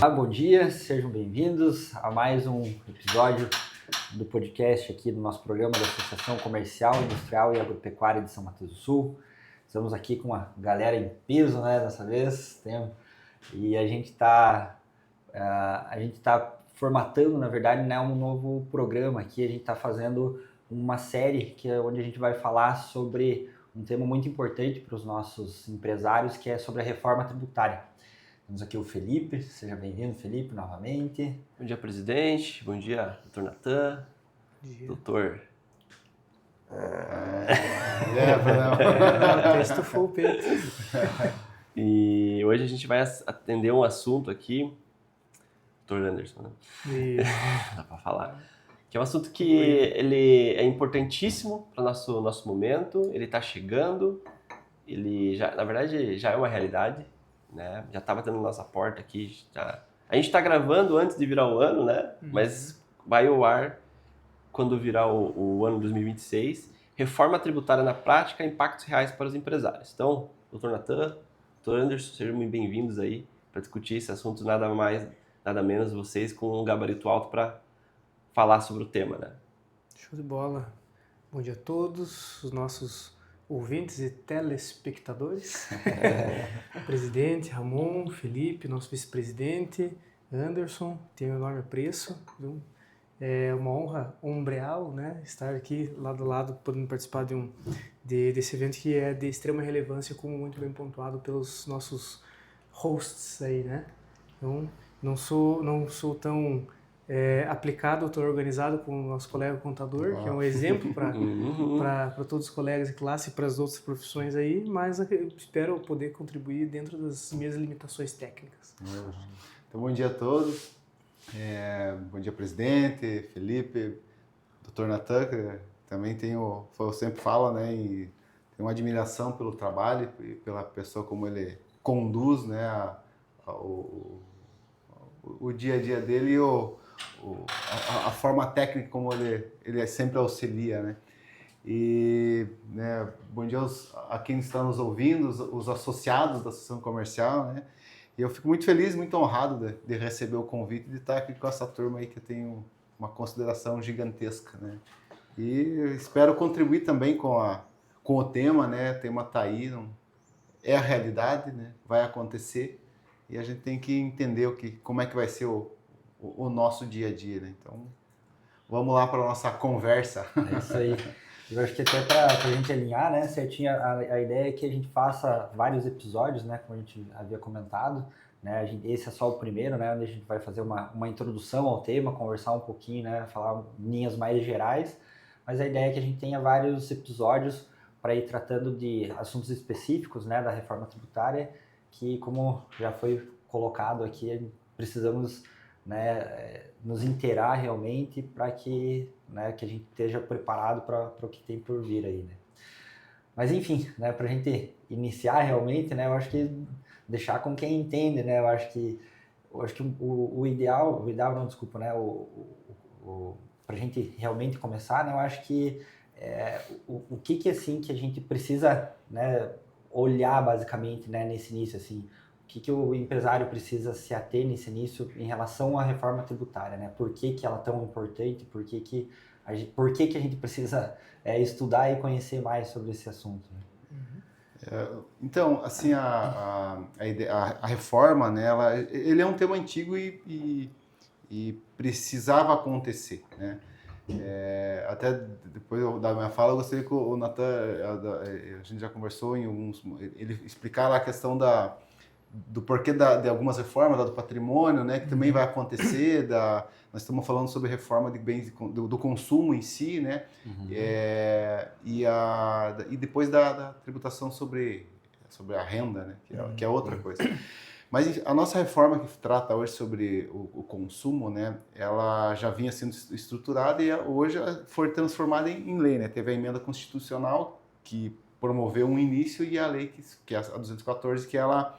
Bom dia, sejam bem-vindos a mais um episódio do podcast aqui do nosso programa da Associação Comercial, Industrial e Agropecuária de São Mateus do Sul. Estamos aqui com uma galera em peso, né, dessa vez, e a gente está formatando, na verdade, né, um novo programa aqui. A gente está fazendo uma série onde a gente vai falar sobre um tema muito importante para os nossos empresários, que é sobre a reforma tributária. Temos aqui o Felipe, seja bem-vindo, Felipe, novamente. Bom dia, presidente. Bom dia, doutor Natan. Doutor... Texto full peito. E hoje a gente vai atender um assunto aqui, doutor Anderson, né? Dá para falar. Que é um assunto que ele é importantíssimo para o nosso momento, ele está chegando, ele já, na verdade, já é uma realidade, né? Já está batendo na nossa porta aqui. A gente está gravando antes de virar o ano, né? Mas vai ao ar quando virar o ano 2026. Reforma tributária na prática, impactos reais para os empresários. Então, doutor Natan, doutor Anderson, sejam muito bem-vindos aí para discutir esse assunto, nada mais, nada menos, vocês com um gabarito alto para falar sobre o tema, né? Show de bola. Bom dia a todos, os nossos ouvintes e telespectadores. Presidente, Ramon, Felipe, nosso vice-presidente, Anderson, tenho um enorme apreço, viu? É uma honra ombreal, né, estar aqui lado a lado, podendo participar desse evento que é de extrema relevância, como muito bem pontuado pelos nossos hosts aí, né? Então, não sou tão aplicado, tão organizado como o nosso colega contador, que é um exemplo para todos os colegas de classe e para as outras profissões aí, mas eu espero poder contribuir dentro das minhas limitações técnicas. Então, bom dia a todos. Bom dia, presidente, Felipe, doutor Natan, que também eu sempre falo, né, e tenho uma admiração pelo trabalho e pela pessoa como ele conduz, né, o dia a dia dele e a forma técnica como ele sempre auxilia, né. E, né, bom dia a quem está nos ouvindo, os associados da Associação Comercial, né. E eu fico muito feliz, muito honrado de receber o convite de estar aqui com essa turma aí que eu tenho uma consideração gigantesca, né? E espero contribuir também com o tema, né? O tema está aí, é a realidade, né? Vai acontecer e a gente tem que entender como é que vai ser o nosso dia a dia, né? Então, vamos lá para a nossa conversa. É isso aí. Eu acho que até para a gente alinhar, né, certinho, a ideia é que a gente faça vários episódios, né, como a gente havia comentado, né, esse é só o primeiro, né, onde a gente vai fazer uma introdução ao tema, conversar um pouquinho, né, falar linhas mais gerais, mas a ideia é que a gente tenha vários episódios para ir tratando de assuntos específicos, né, da reforma tributária, que, como já foi colocado aqui, precisamos, né, nos inteirar realmente para que, né, que a gente esteja preparado para o que tem por vir aí, né? Mas enfim, né, para a gente iniciar realmente, né, eu acho que deixar com quem entende, né, eu acho que o ideal não, desculpa, né, para a gente realmente começar, né, eu acho que o que assim que a gente precisa, né, olhar basicamente, né, nesse início, assim, o que o empresário precisa se ater nesse início em relação à reforma tributária, né? Por que ela é tão importante? Por que a gente precisa estudar e conhecer mais sobre esse assunto, né? Então, assim, a reforma, né, ele é um tema antigo e precisava acontecer, né? Até depois da minha fala, eu gostaria que o Natan, a gente já conversou em ele explicar lá a questão do porquê de algumas reformas, do patrimônio, né, que também vai acontecer, nós estamos falando sobre reforma de bens do consumo em si, né, e depois da tributação sobre a renda, né, que é outra coisa. Mas a nossa reforma que trata hoje sobre o consumo, né, ela já vinha sendo estruturada e hoje foi transformada em lei, né, teve a emenda constitucional que promoveu um início e a lei que é a 214, que ela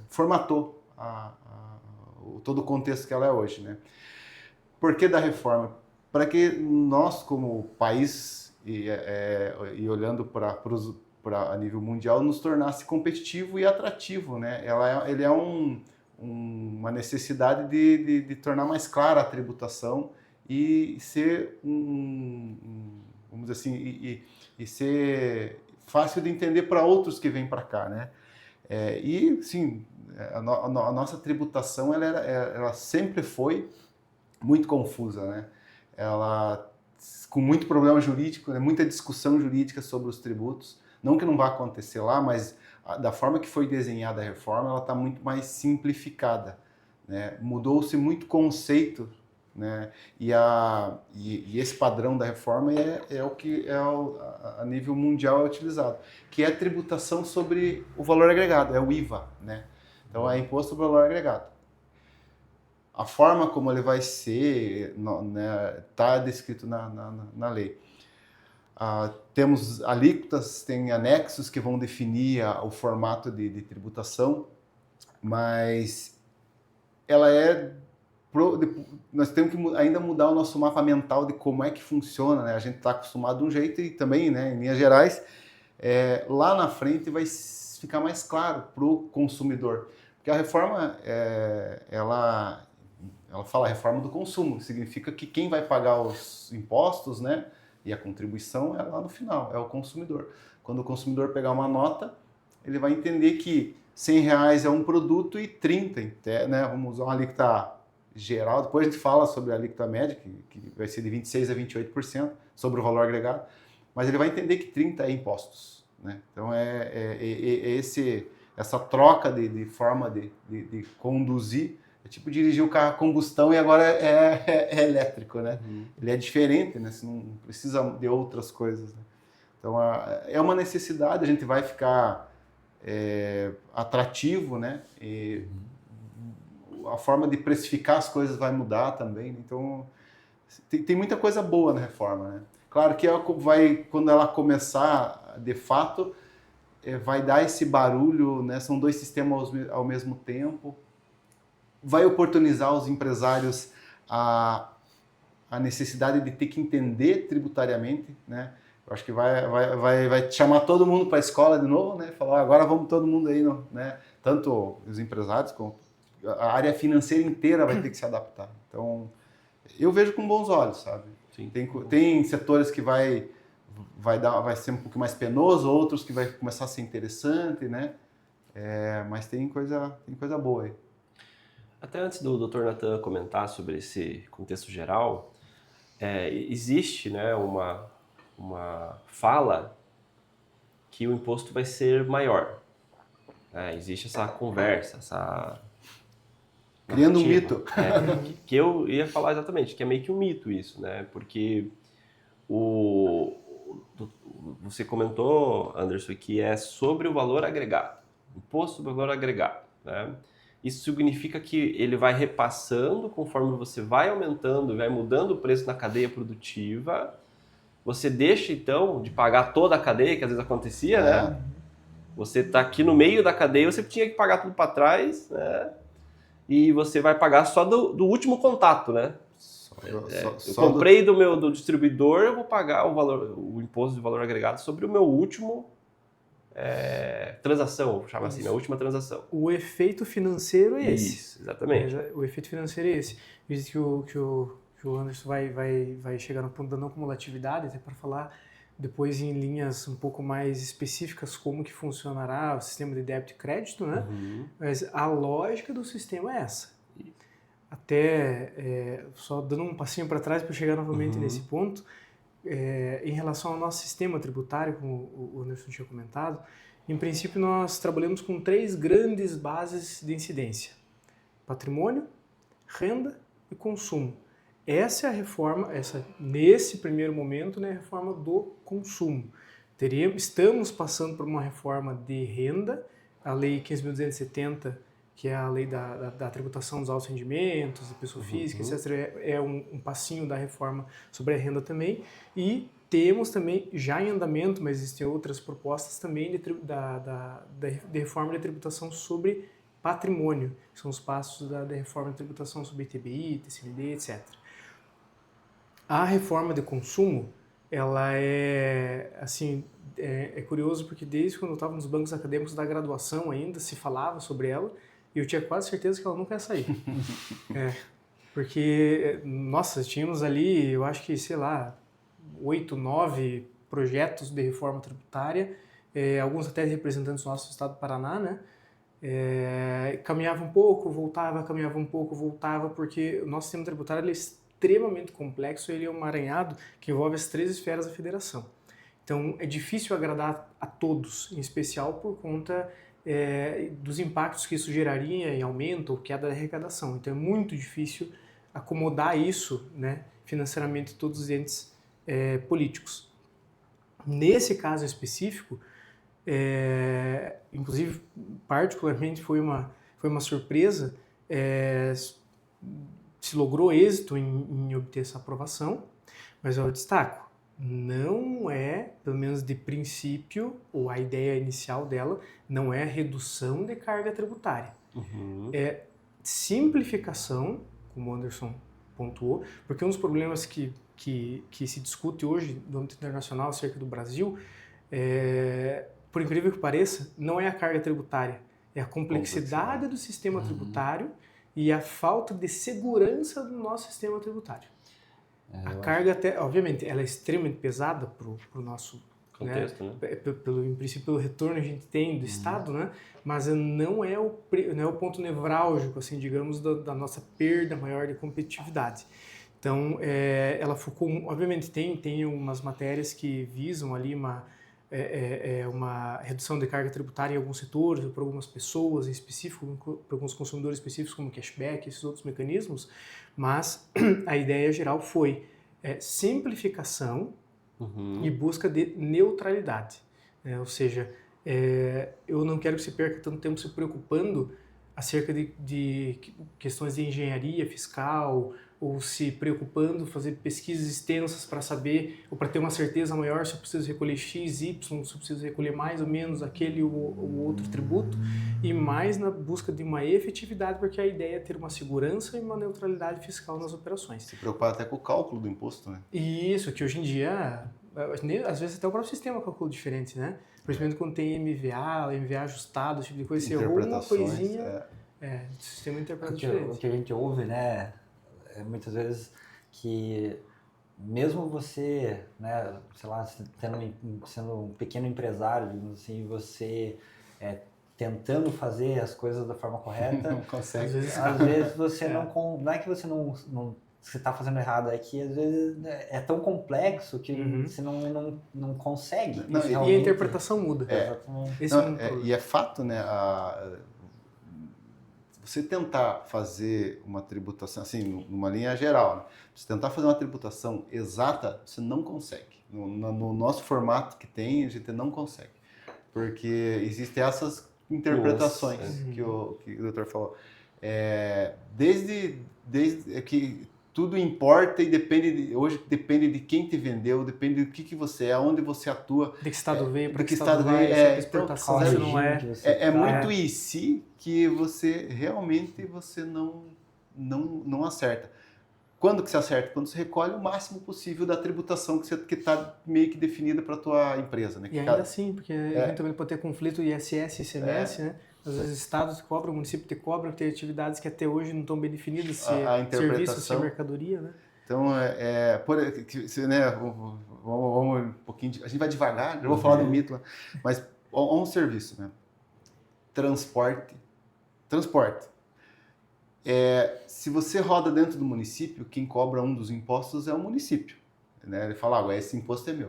formatou todo o contexto que ela é hoje, né? Por que da reforma? Para que nós, como país, e olhando para a nível mundial, nos tornasse competitivo e atrativo, né? Ele é um uma necessidade de tornar mais clara a tributação e ser vamos dizer assim, e ser fácil de entender para outros que vêm para cá, né? E, sim, a nossa tributação, ela sempre foi muito confusa, né? Ela, com muito problema jurídico, né? Muita discussão jurídica sobre os tributos. Não que não vá acontecer lá, mas da forma que foi desenhada a reforma, ela está muito mais simplificada, né? Mudou-se muito conceito, né? E esse padrão da reforma é o que a nível mundial é utilizado, que é a tributação sobre o valor agregado, é o IVA, né? Então é imposto sobre o valor agregado. A forma como ele vai ser, né, tá descrito na lei. Temos alíquotas, tem anexos que vão definir o formato de tributação, mas ela nós temos que ainda mudar o nosso mapa mental de como é que funciona, né? A gente está acostumado de um jeito e também, né, em linhas gerais, lá na frente vai ficar mais claro para o consumidor. Porque a reforma, ela fala reforma do consumo, significa que quem vai pagar os impostos, né, e a contribuição é lá no final, é o consumidor. Quando o consumidor pegar uma nota, ele vai entender que R$100 é um produto e 30, né, vamos usar uma alíquota geral, depois a gente fala sobre a alíquota média, que vai ser de 26% a 28% sobre o valor agregado, mas ele vai entender que 30 é impostos, né? Então essa troca de forma de conduzir, é tipo dirigir o carro a combustão e agora é elétrico, né? Uhum. Ele é diferente, né? Você não precisa de outras coisas, né? Então é uma necessidade, a gente vai ficar atrativo, né? E a forma de precificar as coisas vai mudar também, né? Então tem muita coisa boa na reforma, né? Claro que quando ela começar de fato, vai dar esse barulho, né? São dois sistemas ao mesmo tempo, vai oportunizar os empresários a necessidade de ter que entender tributariamente, né? Eu acho que vai chamar todo mundo para a escola de novo, né? Falar, agora vamos todo mundo aí, né? Tanto os empresários como a área financeira inteira vai ter que se adaptar. Então, eu vejo com bons olhos, sabe? Sim. Tem setores que vai ser um pouco mais penoso, outros que vai começar a ser interessante, né? Mas tem coisa boa aí. Até antes do Dr. Nathan comentar sobre esse contexto geral, existe, né, uma fala que o imposto vai ser maior. Existe essa conversa, essa... Criando um mito. Que eu ia falar exatamente, que é meio que um mito isso, né? Porque você comentou, Anderson, que é sobre o valor agregado, imposto sobre o valor agregado, né? Isso significa que ele vai repassando conforme você vai aumentando, vai mudando o preço na cadeia produtiva. Você deixa, então, de pagar toda a cadeia, que às vezes acontecia, né? Você está aqui no meio da cadeia, você tinha que pagar tudo para trás, né? E você vai pagar só do último contato, né? Eu comprei do distribuidor, eu vou pagar o imposto de valor agregado sobre o meu último transação, chama assim, a última transação. O efeito financeiro é esse. Isso, exatamente. O efeito financeiro é esse. Visto que o Anderson vai chegar no ponto da não cumulatividade, até para falar depois em linhas um pouco mais específicas como que funcionará o sistema de débito e crédito, né? Uhum. Mas a lógica do sistema é essa. Até, só dando um passinho para trás para chegar novamente nesse ponto, em relação ao nosso sistema tributário, como o Anderson tinha comentado, em princípio nós trabalhamos com 3 grandes bases de incidência: patrimônio, renda e consumo. Essa é a reforma, nesse primeiro momento, né, a reforma do consumo. Estamos passando por uma reforma de renda, a Lei 15.270, que é a lei da tributação dos altos rendimentos, da pessoa física, etc., é um passinho da reforma sobre a renda também. E temos também, já em andamento, mas existem outras propostas também de reforma de tributação sobre patrimônio, que são os passos da reforma de tributação sobre ITBI, TCMD, etc. A reforma de consumo, ela é curioso porque desde quando eu estava nos bancos acadêmicos da graduação ainda se falava sobre ela, e eu tinha quase certeza que ela nunca ia sair. Porque, nossa, tínhamos ali, eu acho que, sei lá, 8, 9 projetos de reforma tributária, alguns até representantes do nosso estado do Paraná, né? Caminhava um pouco, voltava, caminhava um pouco, voltava, porque o nosso sistema tributário ele é extremamente complexo, ele é um emaranhado que envolve as 3 esferas da federação. Então, é difícil agradar a todos, em especial por conta dos impactos que isso geraria em aumento ou queda da arrecadação. Então, é muito difícil acomodar isso, né, financeiramente, todos os entes políticos. Nesse caso específico, inclusive, particularmente, foi uma surpresa, se logrou êxito em obter essa aprovação, mas eu destaco, não é, pelo menos de princípio, ou a ideia inicial dela, não é redução de carga tributária. É simplificação, como o Anderson pontuou, porque um dos problemas que se discute hoje no âmbito internacional acerca do Brasil, por incrível que pareça, não é a carga tributária, é a complexidade do sistema tributário e a falta de segurança do nosso sistema tributário. A carga, obviamente, ela é extremamente pesada para o nosso contexto, né? Em princípio, pelo retorno que a gente tem do Estado, né? Mas não é o ponto nevrálgico, assim, digamos, da nossa perda maior de competitividade. Então, ela focou, obviamente, tem umas matérias que visam ali uma redução de carga tributária em alguns setores, para algumas pessoas em específico, para alguns consumidores específicos, como cashback, esses outros mecanismos, mas a ideia geral foi simplificação e busca de neutralidade. Ou seja, eu não quero que se perca tanto tempo se preocupando acerca de questões de engenharia fiscal, ou se preocupando, fazer pesquisas extensas para saber, ou para ter uma certeza maior se eu preciso recolher X, Y, se eu preciso recolher mais ou menos aquele ou outro tributo, e mais na busca de uma efetividade, porque a ideia é ter uma segurança e uma neutralidade fiscal nas operações. Se preocupar até com o cálculo do imposto, né? Isso, que hoje em dia, às vezes até o próprio sistema calcula diferente, né? Principalmente quando tem MVA ajustado, esse tipo de coisa, você errou uma coisinha, o sistema interpreta diferente. O que a gente ouve, né, muitas vezes que mesmo você, né, sei lá, sendo um pequeno empresário, digamos assim, você tentando fazer as coisas da forma correta, não consegue. Às vezes você não é que você não você está fazendo errado, é que às vezes é tão complexo que você não consegue. E a interpretação muda. Exatamente. E é fato, né? Você tentar fazer uma tributação, assim, numa linha geral, né? Você tentar fazer uma tributação exata, você não consegue. No nosso formato que tem, a gente não consegue. Porque existem essas interpretações que o doutor falou. Desde que tudo importa e hoje depende de quem te vendeu, depende do que você é, onde você atua. De que estado veio, para que estado vai, veio. Exportação, se não é. É muito e se que você realmente não acerta. Quando que você acerta? Quando você recolhe o máximo possível da tributação que está meio que definida para a tua empresa. Né? E ainda assim, porque eventualmente pode ter conflito ISS e ICMS, né? Às vezes estados cobram, o município te cobra, tem atividades que até hoje não estão bem definidas, se é serviço, se é mercadoria, né? Então, né, vamos um pouquinho, a gente vai devagar, eu vou falar do mito, mas um serviço, né? Transporte. Se você roda dentro do município, quem cobra um dos impostos é o município. Né? Ele fala, esse imposto é meu.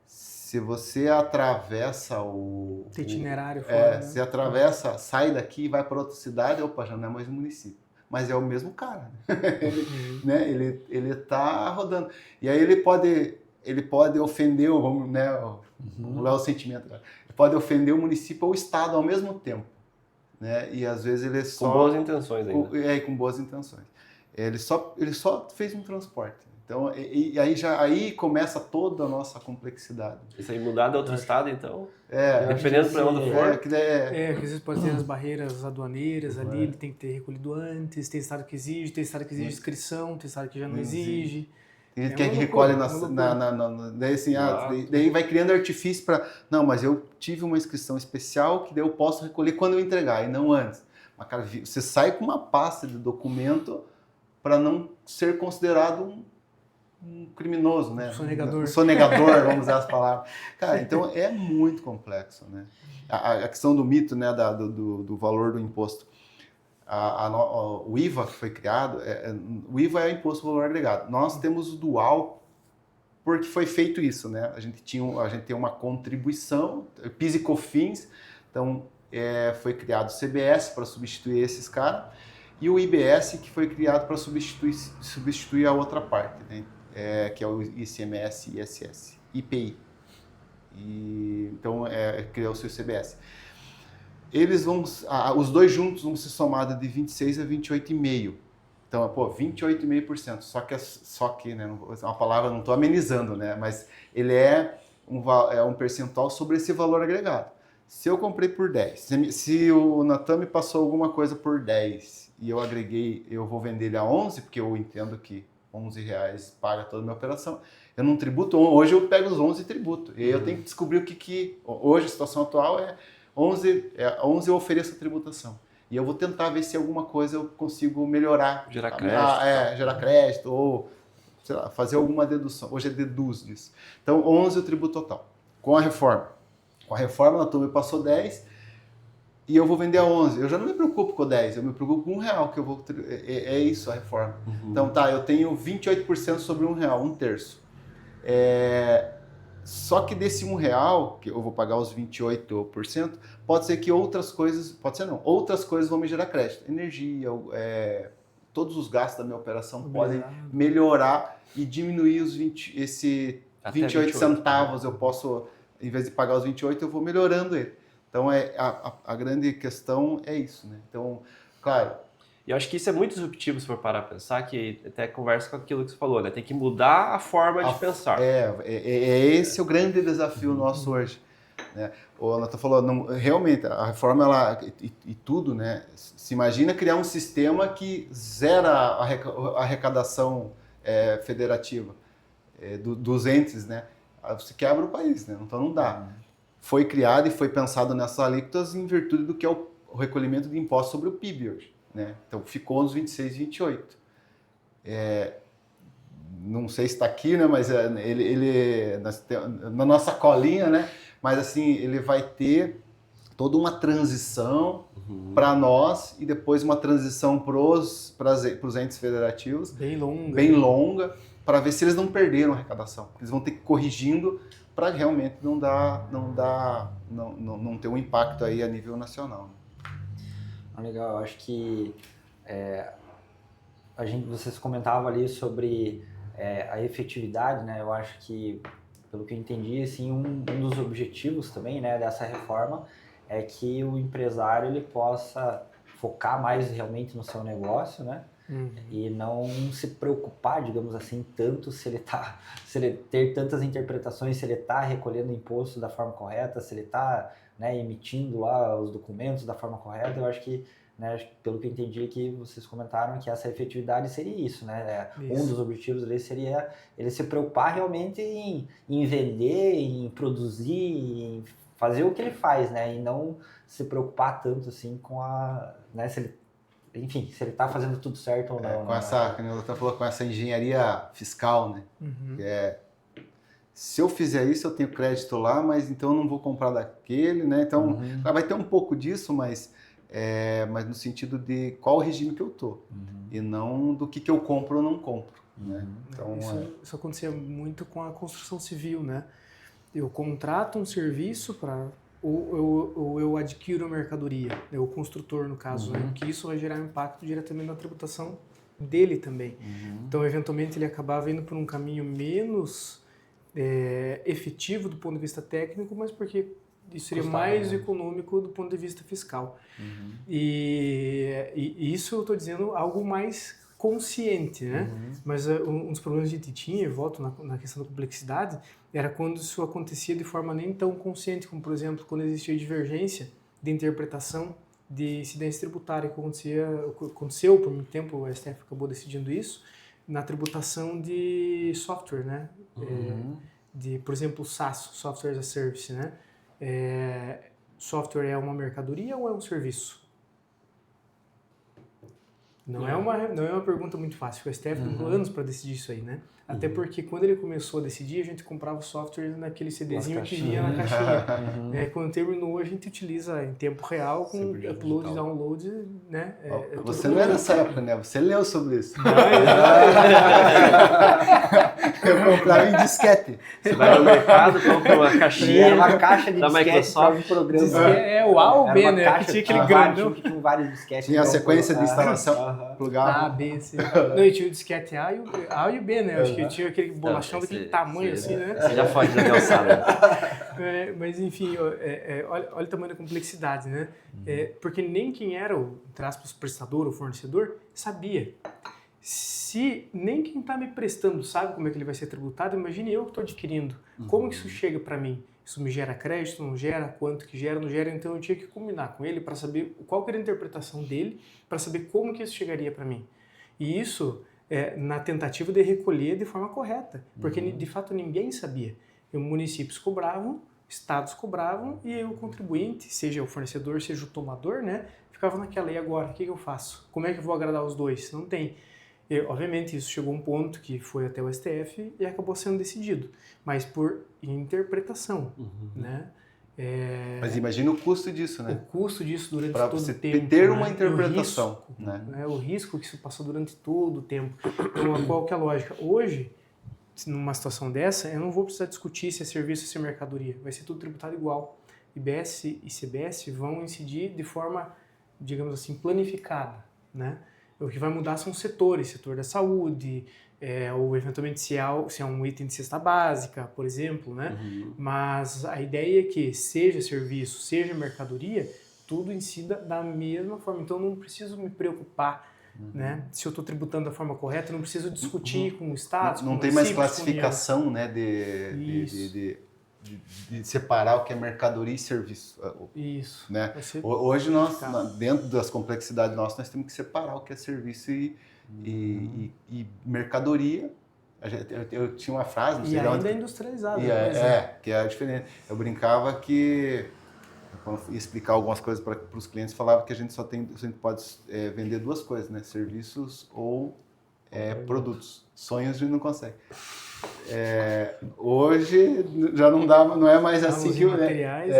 Se você atravessa o itinerário fora, né? Se atravessa, sai daqui e vai para outra cidade, opa, já não é mais um município. Mas é o mesmo cara. Ele tá rodando. E aí ele pode ofender, vamos lá o sentimento. Ele pode ofender o município ou o estado ao mesmo tempo. Né? E às vezes ele só... Com boas intenções ainda. Com boas intenções. Ele só fez um transporte. Então, aí começa toda a nossa complexidade. Isso aí mudar de outro estado, então? Dependendo para onde for. Às vezes pode ter as barreiras adoaneiras ali, ele tem que ter recolhido antes, tem estado que exige, tem estado que exige inscrição, tem estado que já não exige. Tem gente que recolhe daí vai criando artifício para... Não, mas eu tive uma inscrição especial que daí eu posso recolher quando eu entregar, e não antes. Mas, cara, você sai com uma pasta de documento para não ser considerado um criminoso, né? Sonegador. Um sonegador, vamos usar as palavras. Cara, então é muito complexo, né? A questão do mito, né, do valor do imposto. O IVA que foi criado, o IVA é o Imposto ao Valor Agregado. Nós temos o dual porque foi feito isso, né? A gente tem uma contribuição, PIS e COFINS, então foi criado o CBS para substituir esses caras, e o IBS que foi criado para substituir a outra parte, né? Que é o ICMS, ISS, IPI. Então, criou-se o CBS. Os dois juntos vão ser somados de 26 a 28,5%. Então, 28,5%. Só que, né, uma palavra, não estou amenizando, né? Mas ele é um percentual sobre esse valor agregado. Se eu comprei por 10, se o Natan me passou alguma coisa por 10 e eu agreguei, eu vou vender ele a 11, porque eu entendo que R$11 paga toda a minha operação, eu não tributo. Hoje eu pego os 11 e tributo. E aí eu tenho que descobrir o que hoje a situação atual é 11 eu ofereço a tributação. E eu vou tentar ver se alguma coisa eu consigo melhorar. Gerar crédito. Gerar crédito ou, sei lá, fazer alguma dedução. Hoje é deduz disso. Então, 11 o tributo total. Com a reforma. Com a reforma, a turma me passou 10 e eu vou vender a 11. Eu já não me preocupo com 10, eu me preocupo com R$1 que eu vou... É isso a reforma. Uhum. Então, eu tenho 28% sobre R$1, 1/3. Só que desse R$1, que eu vou pagar os 28%, pode ser que outras coisas vão me gerar crédito. Energia, todos os gastos da minha operação podem melhorar e diminuir esse 28 centavos. Eu posso, em vez de pagar os 28, eu vou melhorando ele. Então, a grande questão é isso, né? Então, claro... E eu acho que isso é muito disruptivo, se for parar a pensar, que até conversa com aquilo que você falou, né? Tem que mudar a forma de pensar. Esse o grande desafio nosso hoje. Né? O Natan falou, realmente, a reforma, e tudo, né? Se imagina criar um sistema que zera a arrecadação federativa dos entes, né? Você quebra o país, né? Então não dá. Foi criado e foi pensado nessas alíquotas em virtude do que é o recolhimento de impostos sobre o PIB hoje. Né? Então ficou nos 26, 28. Não sei se está aqui, né? Mas ele na nossa colinha, né? Mas assim, ele vai ter toda uma transição para nós e depois uma transição para os entes federativos bem longa, para ver se eles não perderam a arrecadação. Eles vão ter que ir corrigindo para realmente não ter um impacto aí a nível nacional. Legal, eu acho que vocês comentavam ali sobre a efetividade, né? Eu acho que, pelo que eu entendi, assim, um dos objetivos também, né, dessa reforma é que o empresário ele possa focar mais realmente no seu negócio, né? E não se preocupar, digamos assim, tanto se ele ter tantas interpretações, se ele está recolhendo imposto da forma correta, se ele está, né, emitindo lá os documentos da forma correta. Eu acho que, né, pelo que eu entendi que vocês comentaram, que essa efetividade seria isso, né? Um dos objetivos dele seria ele se preocupar realmente em vender, em produzir, em fazer o que ele faz, né? E não se preocupar tanto assim com né, se ele está fazendo tudo certo ou não. Com essa, como você falou, com essa engenharia fiscal, né? Se eu fizer isso, eu tenho crédito lá, mas então eu não vou comprar daquele, né? Então, vai ter um pouco disso, mas no sentido de qual regime que eu tô e não do que eu compro ou não compro, né? Então, isso acontecia muito com a construção civil, né? Eu contrato um serviço ou eu adquiro a mercadoria, o construtor no caso, né? Que isso vai gerar impacto diretamente na tributação dele também. Então, eventualmente, ele acabava indo por um caminho menos efetivo do ponto de vista técnico, mas porque isso seria mais econômico do ponto de vista fiscal. E isso eu estou dizendo algo mais consciente, né? Mas um dos problemas que a gente tinha, eu volto na questão da complexidade, era quando isso acontecia de forma nem tão consciente, como, por exemplo, quando existia divergência de interpretação de incidência tributária, que aconteceu por muito tempo, o STF acabou decidindo isso, na tributação de software, né? Por exemplo, o SaaS, Software as a Service, né? Software é uma mercadoria ou é um serviço? Não é uma pergunta muito fácil. O STF demorou anos para decidir isso aí, né? Até porque quando ele começou a decidir, a gente comprava o software naquele CDzinho que vinha na caixinha. Quando terminou, a gente utiliza em tempo real com upload e download, né? Você não é dessa época, né? Você leu sobre isso. Eu comprava em disquete. Você vai no mercado, compra uma caixinha. Era uma caixa de da disquete Microsoft. para o programa. O A ou B, né? Caixa, Que tinha aquele vários, grandão. tinha vários disquetes. Tinha a então, sequência de instalação, plugava. A, B, C. Não, e tinha o disquete A e o B, né? Acho que tinha aquele bolachão daquele tamanho assim, né? Você já foge da calçada. Mas enfim, olha o tamanho da complexidade, né? Porque nem quem era o, entre aspas, prestador ou fornecedor sabia. Se nem quem está me prestando sabe como é que ele vai ser tributado, imagine eu que estou adquirindo. Como que isso chega para mim? Isso me gera crédito, não gera? Quanto que gera, não gera? Então eu tinha que combinar com ele para saber qual que era a interpretação dele, para saber como que isso chegaria para mim. E isso na tentativa de recolher de forma correta, porque de fato ninguém sabia. E os municípios cobravam, estados cobravam e o contribuinte, seja o fornecedor, seja o tomador, né, ficava naquela, e agora, o que eu faço? Como é que eu vou agradar os dois? Não tem. E, obviamente, isso chegou a um ponto que foi até o STF e acabou sendo decidido, mas por interpretação, né? Mas imagina o custo disso, né? O custo disso durante Para todo você o tempo. ter né? uma interpretação. O risco, né? O risco que isso passou durante todo o tempo. Então, qual que é a lógica? Hoje, numa situação dessa, eu não vou precisar discutir se é serviço ou se é mercadoria. Vai ser tudo tributado igual. IBS e CBS vão incidir de forma, digamos assim, planificada, né? O que vai mudar são os setores, setor da saúde, ou eventualmente se é um item de cesta básica, por exemplo, né? Mas a ideia é que seja serviço, seja mercadoria, tudo incida da mesma forma. Então não preciso me preocupar, né? Se eu estou tributando da forma correta, não preciso discutir com o Estado. Não tem mais classificação, né, de separar o que é mercadoria e serviço. Isso. Né? Hoje nós, dentro das complexidades nossas, nós temos que separar o que é serviço e mercadoria. Eu tinha uma frase, não sei de onde. ainda é industrializado. Que é diferente. Eu brincava que, quando ia explicar algumas coisas para os clientes, falava que a gente pode vender duas coisas, né? Serviços ou produtos. Sonhos a gente não consegue. Hoje já não dá, não é mais assim que materiais,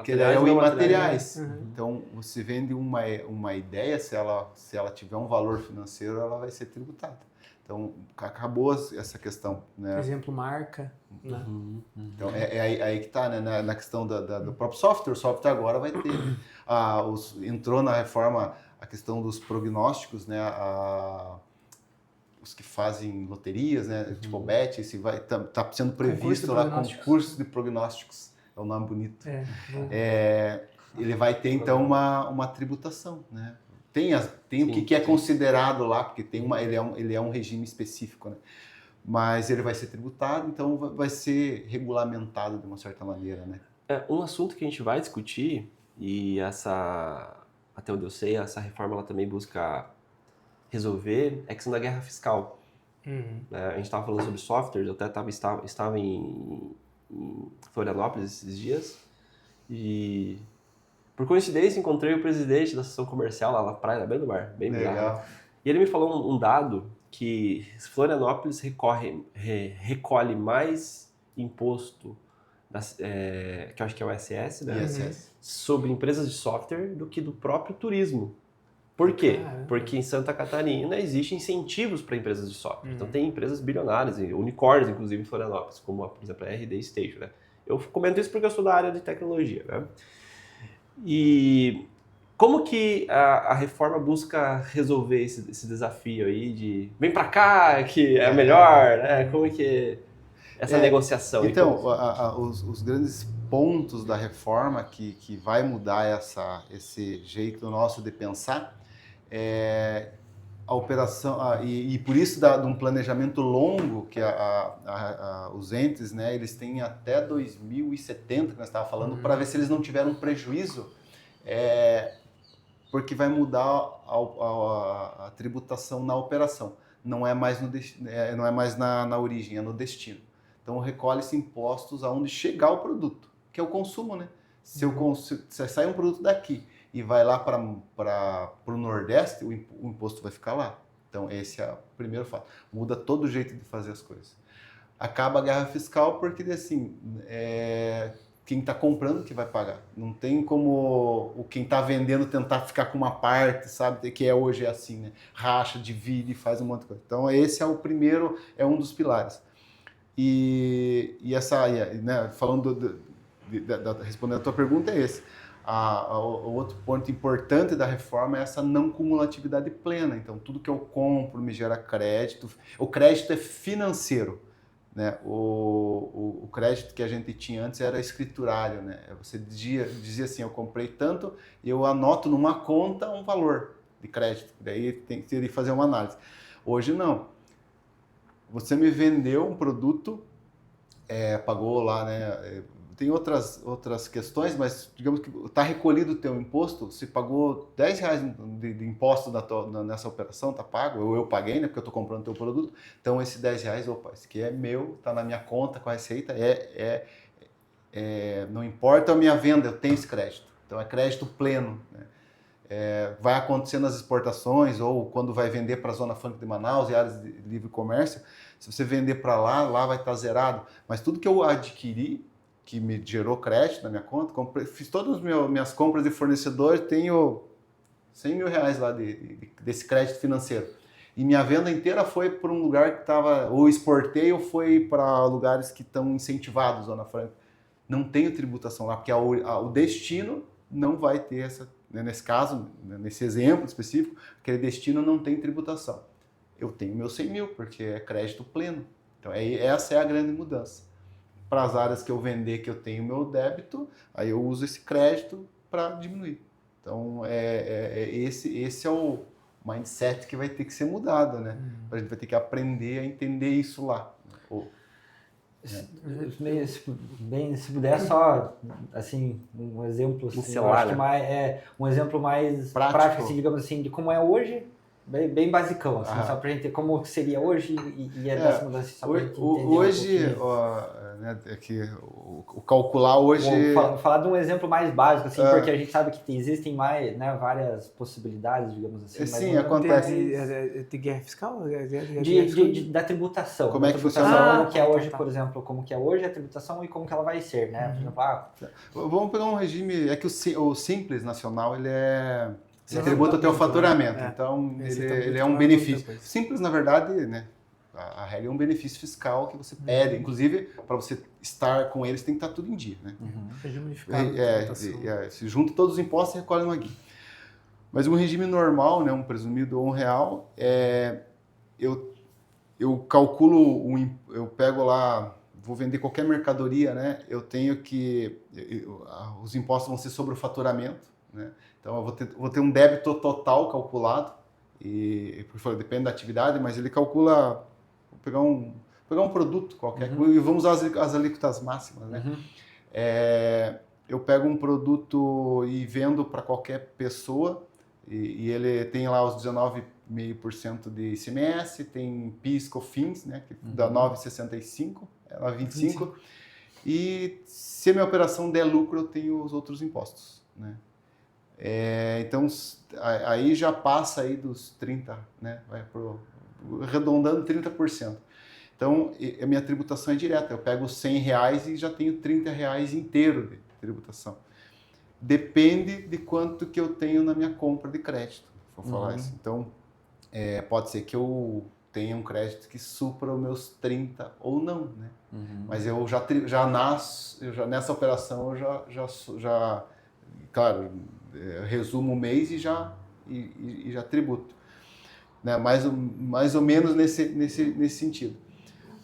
que é o imateriais. Então você vende uma ideia, se ela tiver um valor financeiro, ela vai ser tributada. Então acabou essa questão, né? Por exemplo, marca. Né? Então aí que está, né? Na questão do próprio software. O software agora vai ter. Entrou na reforma a questão dos prognósticos, né? Os que fazem loterias, né? Tipo o Bet, esse tá sendo previsto lá concurso de prognósticos, é um nome bonito. Ele vai ter então uma tributação, né? Tem o que é considerado lá, porque ele é um regime específico, né? Mas ele vai ser tributado, então vai ser regulamentado de uma certa maneira, né? Um assunto que a gente vai discutir, e até onde eu sei, essa reforma ela também busca resolver, é a questão da guerra fiscal. A gente estava falando sobre softwares, eu até estava em Florianópolis esses dias, e por coincidência encontrei o presidente da Associação Comercial lá na praia, bem do mar, bem bizarro. E ele me falou um dado que Florianópolis recolhe mais imposto, que eu acho que é o ISS, né? Sobre empresas de software do que do próprio turismo. Por quê? Porque em Santa Catarina existem incentivos para empresas de software. Então tem empresas bilionárias, unicórnios inclusive em Florianópolis, como por exemplo a RD Station, né? Eu comento isso porque eu sou da área de tecnologia, né? E como que a reforma busca resolver esse desafio aí de vem para cá que é melhor, né? Como é que essa negociação? Então, os grandes pontos da reforma que vai mudar esse jeito nosso de pensar a operação, e por isso de um planejamento longo que os entes, né, eles têm até 2070, que nós estávamos falando, para ver se eles não tiveram um prejuízo, porque vai mudar a tributação na operação, não é mais na origem, é no destino. Então recolhe-se impostos aonde chegar o produto, que é o consumo, né? Se sai um produto daqui e vai lá para o Nordeste, o imposto vai ficar lá. Então, esse é o primeiro fato. Muda todo o jeito de fazer as coisas. Acaba a guerra fiscal porque, assim, quem está comprando que vai pagar. Não tem como quem está vendendo tentar ficar com uma parte, sabe? Que hoje é assim, né? Racha, divide, faz um monte de coisa. Então, esse é o primeiro, é um dos pilares. E essa, né, falando respondendo a tua pergunta, é esse. O outro ponto importante da reforma é essa não cumulatividade plena. Então, tudo que eu compro me gera crédito. O crédito é financeiro, né? O crédito que a gente tinha antes era escriturário, né? Você dizia assim, eu comprei tanto, e eu anoto numa conta um valor de crédito. Daí tem que fazer uma análise. Hoje não. Você me vendeu um produto, pagou lá, né? Tem outras questões, mas digamos que está recolhido o teu imposto, se pagou R$10 de imposto nessa operação, está pago, eu paguei, né, porque eu estou comprando o teu produto, então esse R$10, opa, esse aqui é meu, está na minha conta com a receita, não importa a minha venda, eu tenho esse crédito, então é crédito pleno, né? Vai acontecer nas exportações ou quando vai vender para a Zona Franca de Manaus e áreas de livre comércio, se você vender para lá vai estar zerado, mas tudo que eu adquiri, que me gerou crédito na minha conta, fiz todas as minhas compras de fornecedores, tenho R$100 mil lá desse crédito financeiro. E minha venda inteira foi para um lugar que estava, ou exportei, ou foi para lugares que estão incentivados, Zona Franca. Não tenho tributação lá, porque o destino não vai ter essa, né, nesse caso, nesse exemplo específico, aquele destino não tem tributação. Eu tenho meu 100 mil, porque é crédito pleno. Então, essa é a grande mudança. Para as áreas que eu vender, que eu tenho meu débito, aí eu uso esse crédito para diminuir. Então, esse é o mindset que vai ter que ser mudado, né? A gente vai ter que aprender a entender isso lá. Se puder só, assim, um exemplo, assim, eu acho que um exemplo mais prático, assim, digamos assim, de como é hoje, bem basicão, assim, só pra gente ter como seria hoje e dessa mudança, só pra gente entender hoje, né, o calcular hoje... Vou falar de um exemplo mais básico, assim, porque a gente sabe que existem mais, né, várias possibilidades, digamos assim. Sim, acontece. De guerra fiscal? Da tributação. Como é que funciona? Como que é hoje, por exemplo, como que é hoje a tributação e como que ela vai ser, né? Por exemplo, vamos pegar um regime, que o Simples Nacional, ele você tributa o teu faturamento, então ele é um benefício. Simples, na verdade, né? A regra é um benefício fiscal que você pede, inclusive, para você estar com eles, tem que estar tudo em dia, né? Regime unificado. Se junta todos os impostos e recolhe uma guia. Mas um regime normal, né, um presumido ou um real, eu calculo, eu pego lá, vou vender qualquer mercadoria, né? Eu tenho que... os impostos vão ser sobre o faturamento, né? Então, eu vou ter um débito total calculado, depende da atividade, mas ele calcula... Vou pegar um produto qualquer, e vamos usar as alíquotas máximas, né? Eu pego um produto e vendo para qualquer pessoa, e ele tem lá os 19,5% de ICMS, tem PIS, COFINS, né, que dá 9,65%, 9,25%, e se a minha operação der lucro, eu tenho os outros impostos, né? Então, aí já passa aí dos 30%, né? Arredondando 30%. Então, a minha tributação é direta. Eu pego os R$100 e já tenho R$30 inteiro de tributação. Depende de quanto que eu tenho na minha compra de crédito, vou falar assim. Então, pode ser que eu tenha um crédito que supra os meus 30 ou não, né? Mas eu nessa operação eu já claro, resumo o mês e já tributo. Né? Mais ou menos nesse sentido.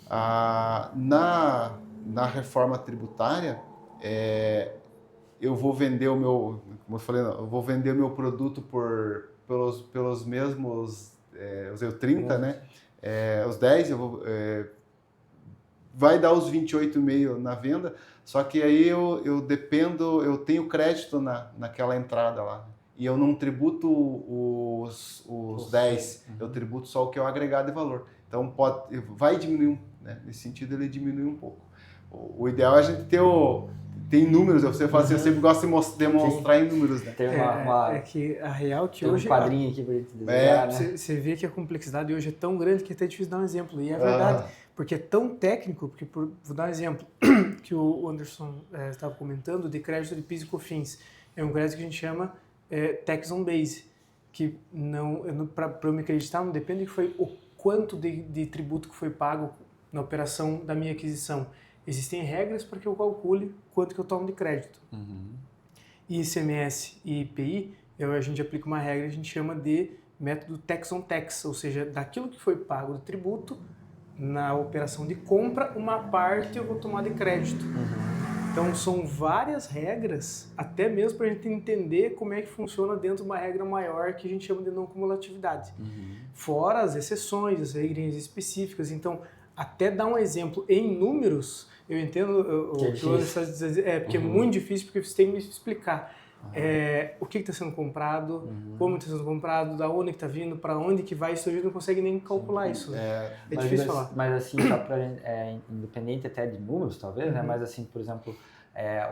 Na reforma tributária, eu vou vender como eu falei, eu vou vender o meu produto pelos mesmos, os 30, né? Os 10, vai dar os 28,5 na venda, só que aí eu tenho crédito naquela entrada lá. E eu não tributo os 10, eu tributo só o que é o agregado de valor. Então, vai diminuir, né? Nesse sentido, ele diminui um pouco. O ideal é a gente ter tem números, você fala assim, eu sempre gosto de demonstrar em números, né? Tem É que a real que tem hoje... um quadrinho aqui pra gente desenhar, né? Você vê que a complexidade hoje é tão grande que é até difícil dar um exemplo. E é verdade, porque é tão técnico, porque vou dar um exemplo que o Anderson estava comentando, de crédito de PIS e COFINS. É um crédito que a gente chama tax on base, que para eu me acreditar não depende que foi o quanto de tributo que foi pago na operação da minha aquisição. Existem regras para que eu calcule quanto que eu tomo de crédito. E ICMS e IPI, a gente aplica uma regra que a gente chama de método tax on tax, ou seja, daquilo que foi pago de tributo, na operação de compra, uma parte eu vou tomar de crédito. Então, são várias regras, até mesmo para a gente entender como é que funciona dentro de uma regra maior que a gente chama de não cumulatividade. Fora as exceções, as regrinhas específicas. Então, até dar um exemplo em números, eu entendo o que o Anderson está dizendo, porque é muito difícil, porque você tem que me explicar o que está sendo comprado, como está sendo comprado, da onde que está vindo, para onde que vai, isso a gente não consegue nem calcular isso. Né? É difícil falar. Mas assim, só para independente até de números, talvez, né? Mas assim, por exemplo,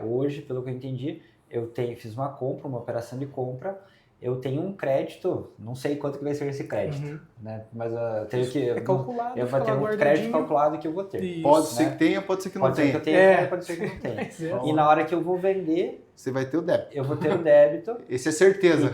hoje, pelo que eu entendi, fiz uma compra, uma operação de compra, eu tenho um crédito, não sei quanto que vai ser esse crédito, né? Mas eu tenho que... calculado. Eu vou ter um crédito calculado que eu vou ter. Isso, pode ser que tenha, pode ser que não tenha. Pode ser que eu tenha, pode ser que não tenha. E na hora que eu vou vender... Você vai ter o débito. Eu vou ter o débito. Esse é certeza.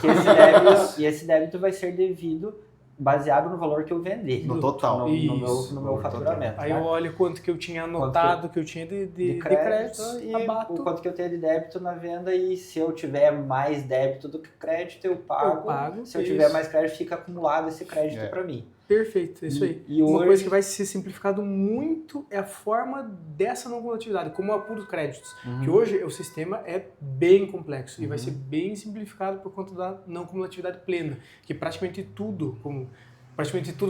E esse débito vai ser devido baseado no valor que eu vender. No total. No meu faturamento. Aí eu olho quanto que eu tinha anotado, que eu tinha de crédito e abato. o quanto que eu tenho de débito na venda, e se eu tiver mais débito do que crédito, eu pago. Se eu tiver mais crédito, fica acumulado esse crédito para mim. Perfeito, é isso aí. E uma hoje... coisa que vai ser simplificado muito é a forma dessa não cumulatividade, como o apuros créditos. Que hoje o sistema é bem complexo e vai ser bem simplificado por conta da não cumulatividade plena, que praticamente tudo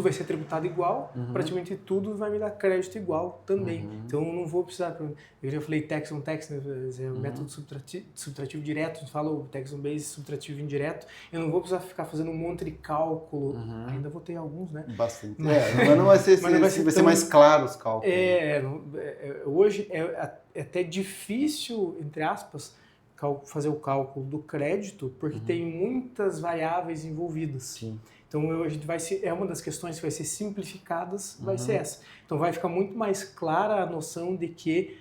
vai ser tributado igual, praticamente tudo vai me dar crédito igual também. Então eu não vou precisar, eu já falei tax on tax, né, método subtrativo direto, a gente fala o tax on base subtrativo indireto, eu não vou precisar ficar fazendo um monte de cálculo, ainda vou ter alguns, né? Bastante. Mas não vai ser, vai ser mais claro os cálculos. Hoje é até difícil, entre aspas, fazer o cálculo do crédito, porque tem muitas variáveis envolvidas. Sim. Então a gente uma das questões que vai ser simplificadas, vai ser essa. Então vai ficar muito mais clara a noção de que,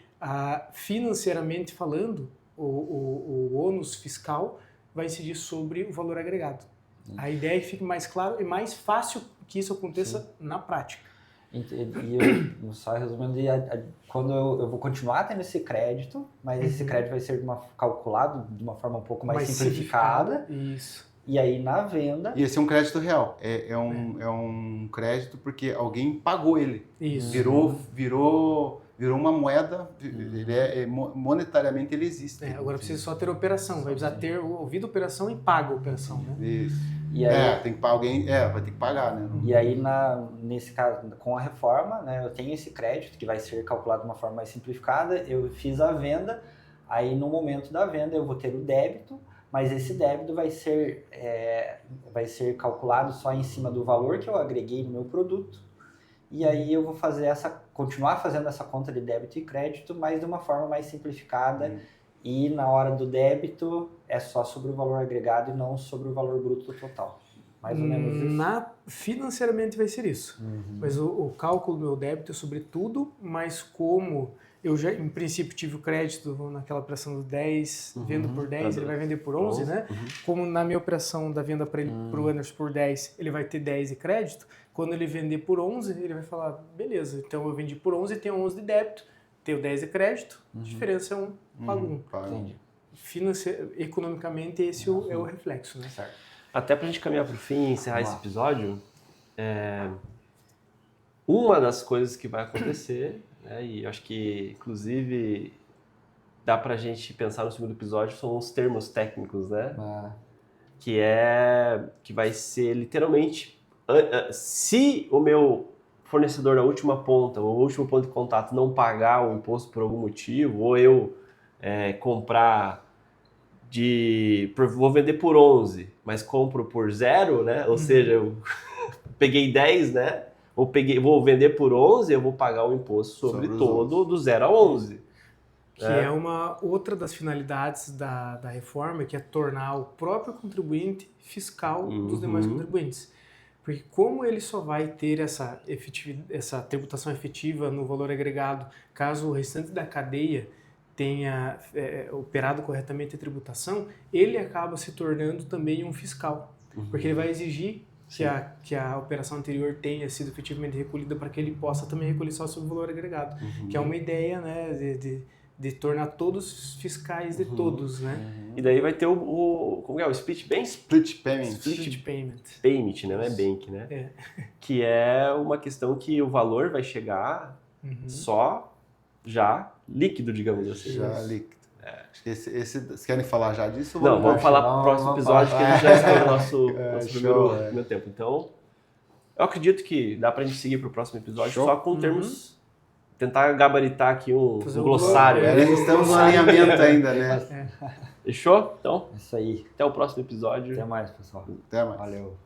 financeiramente falando, o ônus fiscal vai incidir sobre o valor agregado. A ideia é que fique mais claro e mais fácil que isso aconteça na prática. E eu só resumindo, quando eu vou continuar tendo esse crédito, mas esse crédito vai ser calculado de uma forma um pouco mais simplificada. Isso. E aí na venda... E esse é um crédito real. É um crédito porque alguém pagou ele. Isso. Virou uma moeda, monetariamente ele existe. Agora precisa só ter operação, vai precisar ter ouvido a operação e paga a operação, né? Isso. E aí, tem que pagar alguém, vai ter que pagar, né? E aí, nesse caso, com a reforma, né, eu tenho esse crédito que vai ser calculado de uma forma mais simplificada, eu fiz a venda, aí no momento da venda eu vou ter o débito, mas esse débito vai ser calculado só em cima do valor que eu agreguei no meu produto, e aí eu vou continuar fazendo essa conta de débito e crédito, mas de uma forma mais simplificada, e na hora do débito é só sobre o valor agregado e não sobre o valor bruto total. Mais ou menos isso? Financeiramente vai ser isso. Mas o cálculo do meu débito é sobre tudo, mas como eu já, em princípio, tive o crédito naquela operação do 10, vendo por 10, ele vai vender por 11, né? Como na minha operação da venda para ele, para o Anderson por 10, ele vai ter 10 de crédito, quando ele vender por 11, ele vai falar, beleza, então eu vendi por 11 e tenho 11 de débito, tenho 10 de crédito, a diferença é 1, pago 1. Entendi. Economicamente, esse é o reflexo, né? Certo. Até para a gente caminhar para o fim e encerrar esse episódio, uma das coisas que vai acontecer, né, e acho que, inclusive, dá para a gente pensar no segundo episódio, são os termos técnicos, né? Que vai ser, literalmente, se o meu fornecedor da última ponta, o último ponto de contato não pagar o imposto por algum motivo, ou eu comprar vou vender por 11, mas compro por 0, né? Ou seja, eu peguei 10, né? Vou vender por 11, eu vou pagar o imposto sobre todo do 0 a 11. que é uma outra das finalidades da reforma, que é tornar o próprio contribuinte fiscal dos demais contribuintes. Porque como ele só vai ter essa tributação efetiva no valor agregado caso o restante da cadeia tenha operado corretamente a tributação, ele acaba se tornando também um fiscal. Porque ele vai exigir que a operação anterior tenha sido efetivamente recolhida para que ele possa também recolher só sobre o valor agregado. Que é uma ideia, né, de tornar todos fiscais de todos, né? E daí vai ter como é o split payment? Split payment. Split payment. Payment, né? Não é bank, né? Que é uma questão que o valor vai chegar só já líquido, digamos assim. Já líquido. Acho que vocês querem falar já disso? Não, vamos falar pro próximo episódio, que a gente já está no nosso primeiro tempo. Então, eu acredito que dá pra gente seguir pro próximo episódio só com termos... Tentar gabaritar aqui um glossário. Estamos no alinhamento ainda, né? Fechou? Então, Isso aí. até o próximo episódio. Até mais, pessoal. Até mais. Valeu.